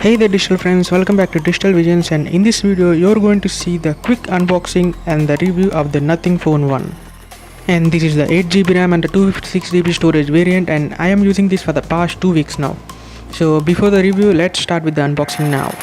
Hey there digital friends, welcome back to Digital Visions, and in this video you're going to see the quick unboxing and the review of the Nothing Phone 1. And this is the 8GB RAM and the 256GB storage variant, and I am using this for the past 2 weeks now. So before the review, let's start with the unboxing now.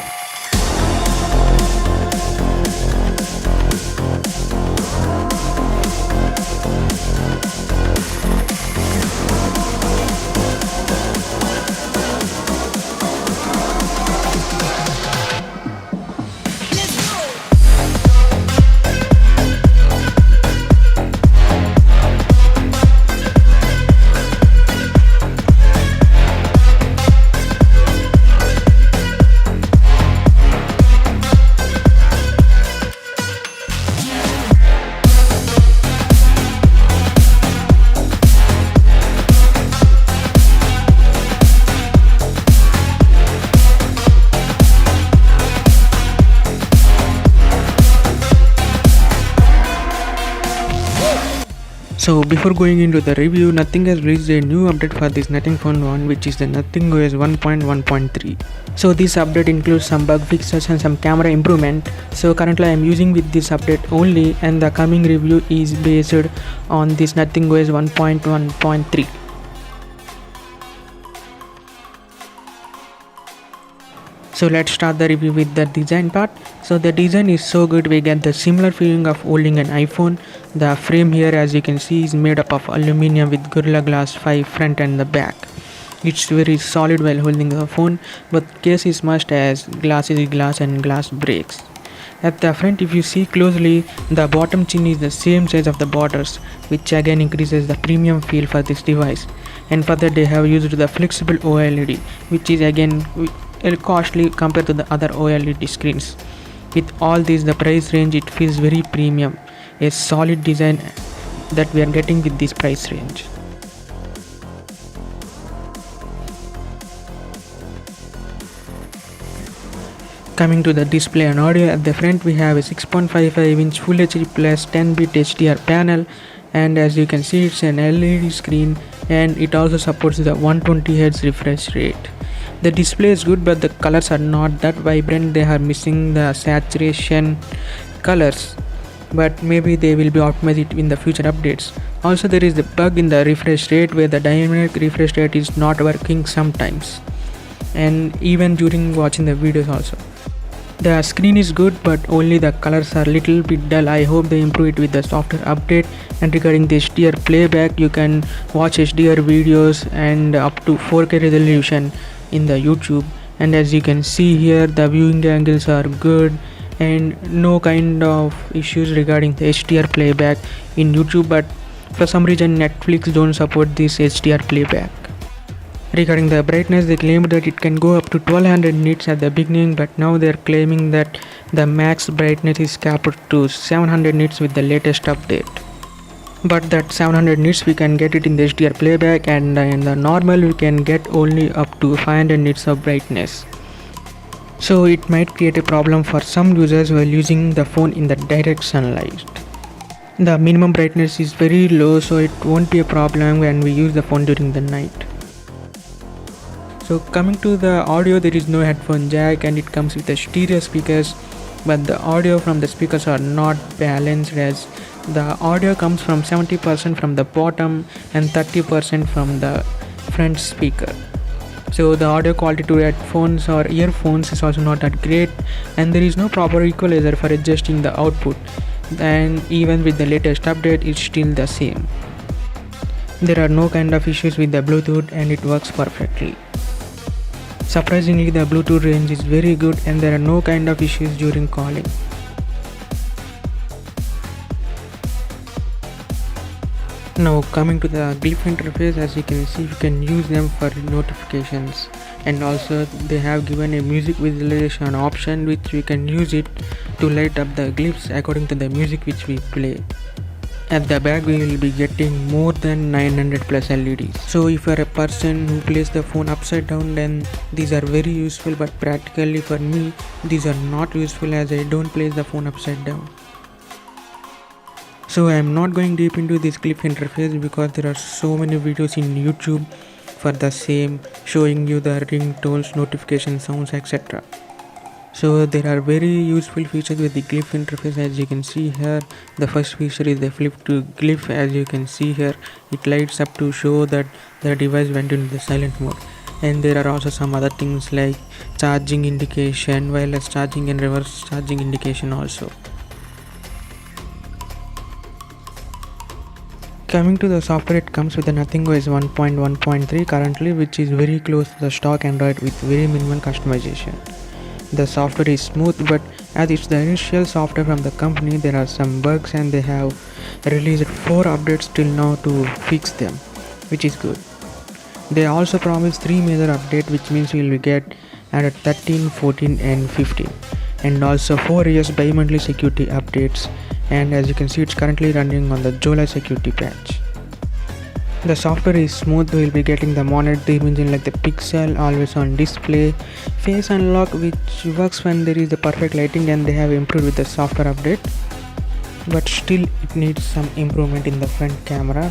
So before going into the review, Nothing has released a new update for this Nothing Phone 1, which is the Nothing OS 1.1.3. So this update includes some bug fixes and some camera improvement. So currently I am using with this update only, and the coming review is based on this Nothing OS 1.1.3. So let's start the review with the design part. So the design is so good, we get the similar feeling of holding an iPhone. The frame here, as you can see, is made up of aluminum with Gorilla Glass 5 front and the back. It's very solid while holding the phone, but case is must, as glass is glass and glass breaks. At the front, if you see closely, the bottom chin is the same size of the borders, which again increases the premium feel for this device. And further, they have used the flexible OLED, which is again costly compared to the other OLED screens. With all this, the price range, it feels very premium. A solid design that we are getting with this price range. Coming to the display and audio, at the front we have a 6.55-inch Full HD plus 10-bit HDR panel, and as you can see, it's an LED screen, and it also supports the 120Hz refresh rate. The display is good, but the colors are not that vibrant. They are missing the saturation colors, but maybe they will be optimized in the future updates. Also, there is a bug in the refresh rate where the dynamic refresh rate is not working sometimes, and even during watching the videos also. The screen is good, but only the colors are little bit dull. I hope they improve it with the software update. And regarding the HDR playback, you can watch HDR videos and up to 4K resolution in the YouTube. And as you can see here, the viewing angles are good and no kind of issues regarding the HDR playback in YouTube, but for some reason Netflix don't support this HDR playback. Regarding the brightness, they claimed that it can go up to 1200 nits at the beginning, but now they are claiming that the max brightness is capped to 700 nits with the latest update. But that 700 nits we can get it in the HDR playback, and in the normal we can get only up to 500 nits of brightness. So it might create a problem for some users while using the phone in the direct sunlight. The minimum brightness is very low, so it won't be a problem when we use the phone during the night. So coming to the audio, there is no headphone jack, and it comes with the stereo speakers, but the audio from the speakers are not balanced, as the audio comes from 70% from the bottom and 30% from the front speaker. So the audio quality to headphones or earphones is also not that great, and there is no proper equalizer for adjusting the output, and even with the latest update it's still the same. There are no kind of issues with the Bluetooth, and it works perfectly. Surprisingly, the Bluetooth range is very good, and there are no kind of issues during calling. Now coming to the glyph interface, as you can see, you can use them for notifications, and also they have given a music visualization option, which we can use it to light up the glyphs according to the music which we play. At the back we will be getting more than 900 plus LEDs. So if you are a person who plays the phone upside down, then these are very useful, but practically for me these are not useful, as I don't place the phone upside down. So I am not going deep into this glyph interface because there are so many videos in YouTube for the same, showing you the ringtones, notification sounds, etc. So there are very useful features with the glyph interface. As you can see here, the first feature is the flip to glyph. As you can see here, it lights up to show that the device went into the silent mode. And there are also some other things like charging indication, wireless charging and reverse charging indication also. Coming to the software, it comes with the Nothing OS 1.1.3 currently, which is very close to the stock Android with very minimal customization. The software is smooth, but as it's the initial software from the company, there are some bugs and they have released 4 updates till now to fix them, which is good. They also promise 3 major updates, which means we will get added 13, 14 and 15, and also 4 years bi-monthly security updates. And as you can see, it's currently running on the July security patch. The software is smooth. We will be getting the monitor dimension like the pixel, always on display, face unlock, which works when there is the perfect lighting, and they have improved with the software update, but still it needs some improvement in the front camera.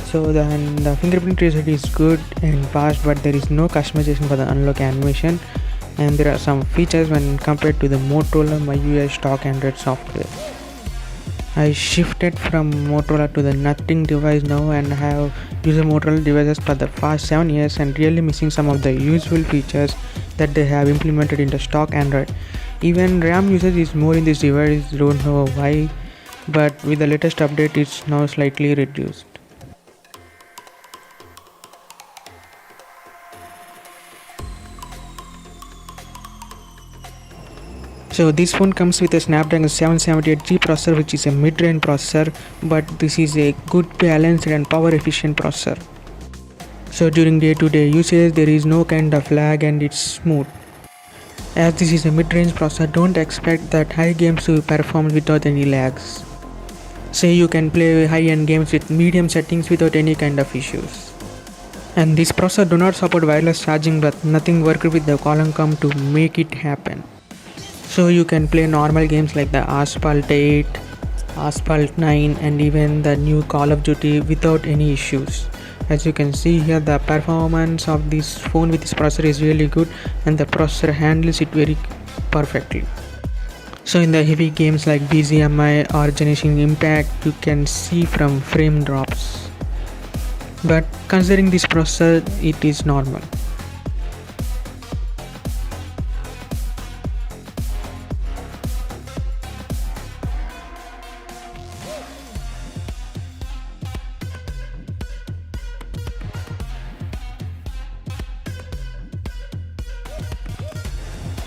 So then the fingerprint reset is good and fast, but there is no customization for the unlock animation, and there are some features when compared to the Motorola MyUI stock Android software. I shifted from Motorola to the Nothing device now and have used Motorola devices for the past 7 years and really missing some of the useful features that they have implemented in the stock Android. Even RAM usage is more in this device, don't know why, but with the latest update it's now slightly reduced. So this phone comes with a Snapdragon 778G processor, which is a mid-range processor, but this is a good balanced and power efficient processor. So during day-to-day usage there is no kind of lag and it's smooth. As this is a mid-range processor, don't expect that high games to perform without any lags. Say you can play high-end games with medium settings without any kind of issues. And this processor do not support wireless charging, but nothing worked with the Qualcomm to make it happen. So you can play normal games like the Asphalt 8, Asphalt 9 and even the new Call of Duty without any issues. As you can see here, the performance of this phone with this processor is really good and the processor handles it very perfectly. So in the heavy games like BGMI or Genshin Impact, you can see from frame drops. But considering this processor, it is normal.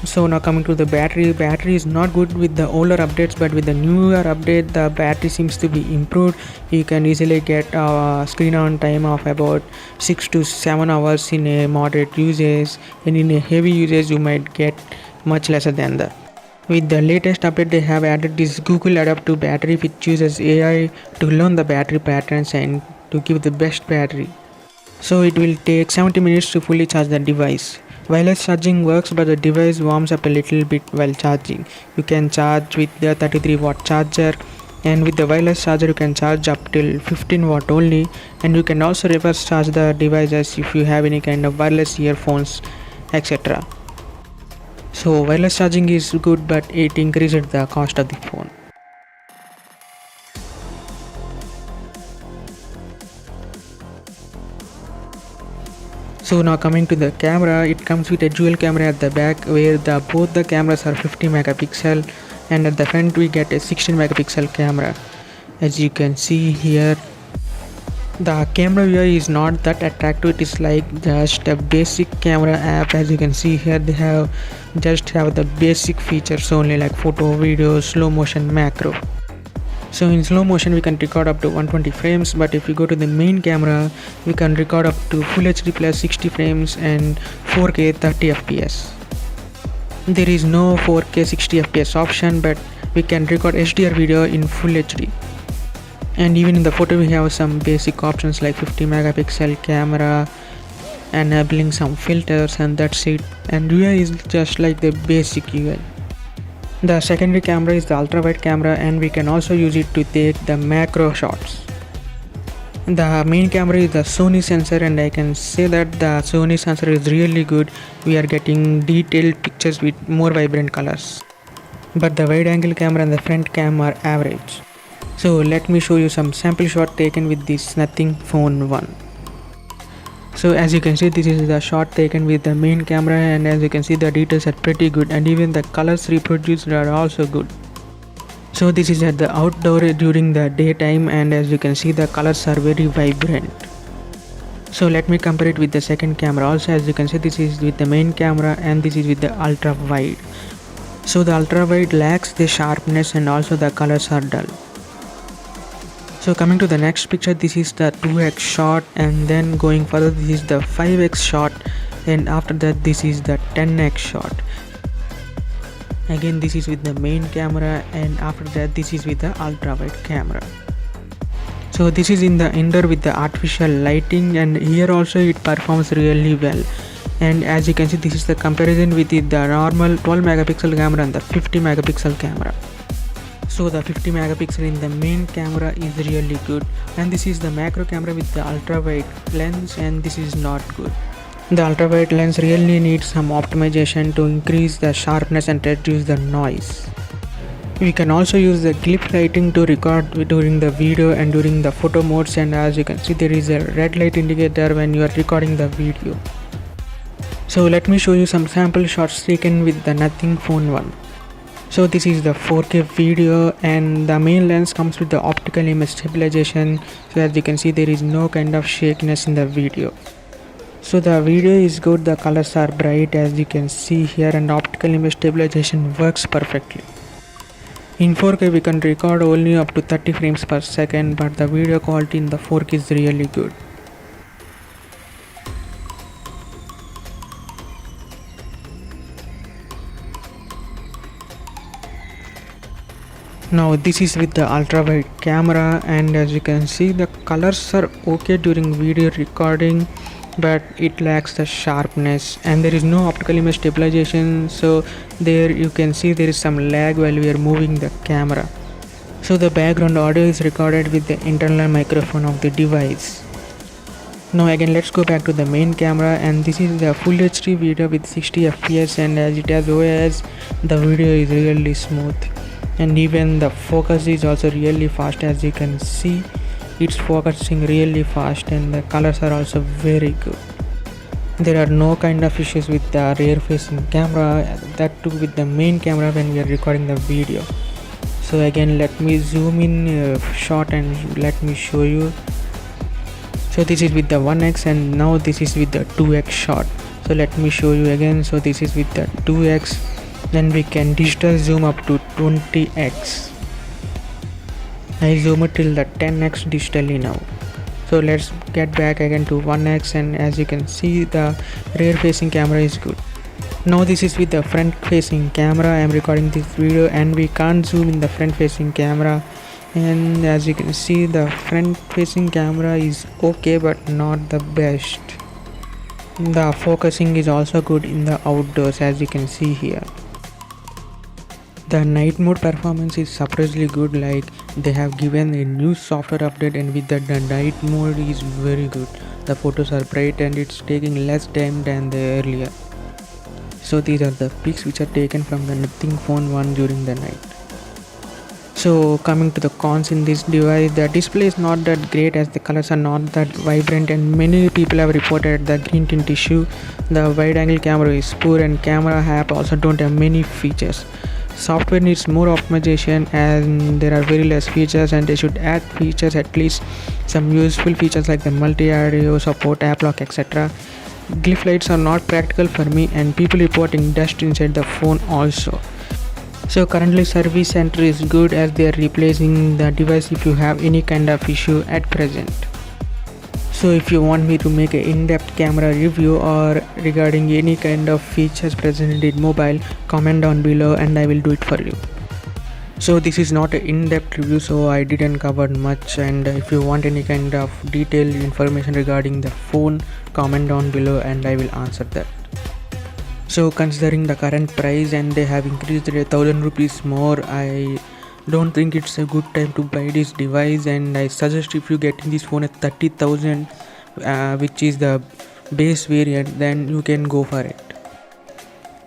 So now coming to the battery is not good with the older updates, but with the newer update the battery seems to be improved. You can easily get a screen on time of about 6 to 7 hours in a moderate usage, and in a heavy usage you might get much lesser than that. With the latest update they have added this Google Adaptive Battery, which uses AI to learn the battery patterns and to give the best battery. So it will take 70 minutes to fully charge the device. Wireless charging works, but the device warms up a little bit while charging. You can charge with the 33 watt charger, and with the wireless charger you can charge up till 15 watt only, and you can also reverse charge the devices if you have any kind of wireless earphones, etc. So wireless charging is good, but it increases the cost of the phone. So now coming to the camera, it comes with a dual camera at the back where both the cameras are 50 megapixel, and at the front we get a 16 megapixel camera. As you can see here, the camera view is not that attractive. It is like just a basic camera app. As you can see here, they have the basic features only, like photo, video, slow motion, macro. So in slow motion we can record up to 120 frames, but if you go to the main camera we can record up to Full HD plus 60 frames and 4K 30 fps. There is no 4K 60 fps option, but we can record HDR video in Full HD. And even in the photo we have some basic options like 50 megapixel camera, enabling some filters, and that's it. And UI is just like the basic UI. The secondary camera is the ultra wide camera, and we can also use it to take the macro shots. The main camera is the Sony sensor, and I can say that the Sony sensor is really good. We are getting detailed pictures with more vibrant colors. But the wide angle camera and the front cam are average. So let me show you some sample shot taken with this Nothing Phone 1. So as you can see, this is the shot taken with the main camera, and as you can see, the details are pretty good, and even the colors reproduced are also good. So this is at the outdoor during the daytime, and as you can see, the colors are very vibrant. So let me compare it with the second camera. Also, as you can see, this is with the main camera and this is with the ultra wide. So the ultra wide lacks the sharpness and also the colors are dull. So coming to the next picture, this is the 2x shot, and then going further, this is the 5x shot, and after that this is the 10x shot. Again, this is with the main camera, and after that this is with the ultra wide camera. So this is in the indoor with the artificial lighting, and here also it performs really well. And as you can see, this is the comparison with the normal 12 megapixel camera and the 50 megapixel camera. So the 50 megapixel in the main camera is really good, and this is the macro camera with the ultra wide lens, and this is not good. The ultra wide lens really needs some optimization to increase the sharpness and reduce the noise. We can also use the clip lighting to record during the video and during the photo modes, and as you can see, there is a red light indicator when you are recording the video. So let me show you some sample shots taken with the Nothing Phone 1. So this is the 4K video, and the main lens comes with the optical image stabilization. So as you can see, there is no kind of shakiness in the video. So the video is good, the colors are bright as you can see here, and optical image stabilization works perfectly. In 4K we can record only up to 30 frames per second, but the video quality in the 4K is really good. Now this is with the ultra wide camera, and as you can see, the colors are okay during video recording, but it lacks the sharpness, and there is no optical image stabilization, so there you can see there is some lag while we are moving the camera. So the background audio is recorded with the internal microphone of the device. Now again, let's go back to the main camera, and this is the full HD video with 60 fps, and as it has OIS, the video is really smooth, and even the focus is also really fast. As you can see, it's focusing really fast, and the colors are also very good. There are no kind of issues with the rear facing camera, that too with the main camera when we are recording the video. So again, let me zoom in a shot and let me show you. So this is with the 1x, and now this is with the 2x shot. So let me show you again. So this is with the 2x, then we can digital zoom up to 20x. I zoom it till the 10x digitally now. So let's get back again to 1x, and as you can see, the rear facing camera is good. Now this is with the front facing camera. I am recording this video and we can't zoom in the front facing camera, and as you can see, the front facing camera is okay but not the best. The focusing is also good in the outdoors, as you can see here. The night mode performance is surprisingly good, like they have given a new software update, and with that the night mode is very good. The photos are bright and it's taking less time than the earlier. So these are the pics which are taken from the Nothing Phone 1 during the night. So coming to the cons in this device, the display is not that great as the colors are not that vibrant, and many people have reported the green tint issue. The wide angle camera is poor, and camera app also don't have many features. Software needs more optimization, and there are very less features, and they should add features, at least some useful features like the multi-audio support, app lock, etc. Glyph lights are not practical for me, and people reporting dust inside the phone also. So currently service center is good, as they are replacing the device if you have any kind of issue at present. So if you want me to make an in-depth camera review or regarding any kind of features present in mobile, comment down below and I will do it for you. So this is not an in-depth review, so I didn't cover much, and if you want any kind of detailed information regarding the phone, comment down below and I will answer that. So considering the current price, and they have increased it 1000 rupees more, I don't think it's a good time to buy this device, and I suggest if you getting this phone at 30,000, which is the base variant, then you can go for it.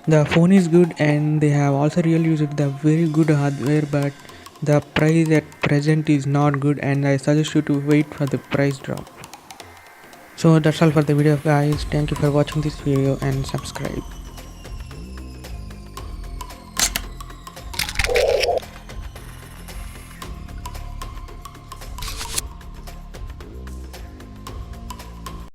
The phone is good and they have also really used the very good hardware, but the price at present is not good, and I suggest you to wait for the price drop. So that's all for the video guys. Thank you for watching this video and subscribe.